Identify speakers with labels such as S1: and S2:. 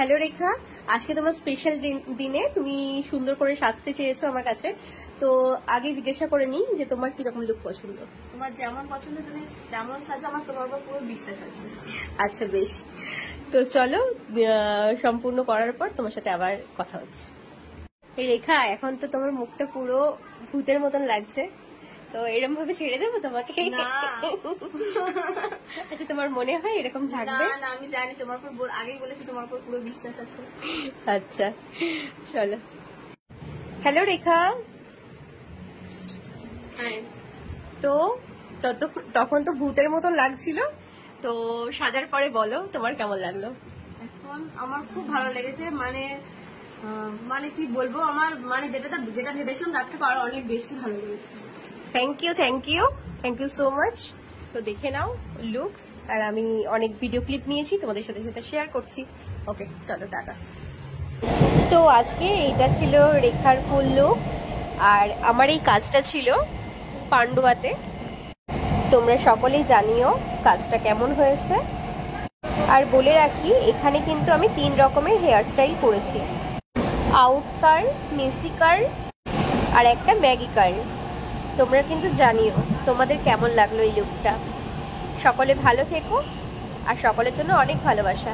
S1: Hello রেখা, আজকে তোমার special দিনে তুমি সুন্দর করে সাজতে চেয়েছো আমার কাছে। তো আগে জিজ্ঞাসা করে নিই যে তোমার কিরকম লুক পছন্দ।
S2: তোমার যেমন পছন্দ তুমি তেমন সাজো, আমার তোমার উপর পুরো বিশ্বাস আছে।
S1: আচ্ছা বেশ, তো চলো সম্পূর্ণ করার পর তোমার সাথে আবার কথা হচ্ছে। রেখা, এখন তো তোমার মুখটা পুরো ভূতের মতন লাগছে, তো এরকম ভাবে ছেড়ে দেবো তোমাকে?
S2: না
S1: আচ্ছা, তোমার মনে হয় এরকম থাকবে?
S2: না, আমি জানি তোমার উপর আগেই বলেছি তোমার উপর পুরো বিশ্বাস আছে।
S1: আচ্ছা চলো। হ্যালো রেখা।
S2: হ্যাঁ,
S1: তো তখন তো ভূতের মতন লাগছিল, তো সাজার পরে বলো তোমার কেমন লাগলো?
S2: এখন আমার খুব ভালো লেগেছে। মানে কি বলবো, আমার মানে যেটা ভেবেছিলাম তার থেকে আরো অনেক বেশি ভালো লেগেছে।
S1: Thank you so much. তো দেখে নাও লুকস, আর আমি অনেক ভিডিও ক্লিপ নিয়েছি, তোমাদের সাথে সেটা শেয়ার করছি। ওকে চলো, টাটা। তো আজকে এইটা ছিল রেখার ফুল লুক, আর আমার এই কাজটা ছিল পান্ডুয়াতে। তোমরা সকলেই জানিও কাজটা কেমন হয়েছে। আর বলে রাখি, এখানে কিন্তু আমি 3 রকমের হেয়ার স্টাইল করেছি, আউট কার্ল, মেসি কার্ল আর একটা ম্যাগি কার্ল। তোমরা কিন্তু জানিও তোমাদের কেমন লাগলো এই লুকটা। সকলে ভালো থেকো, আর সকলের জন্য অনেক ভালোবাসা।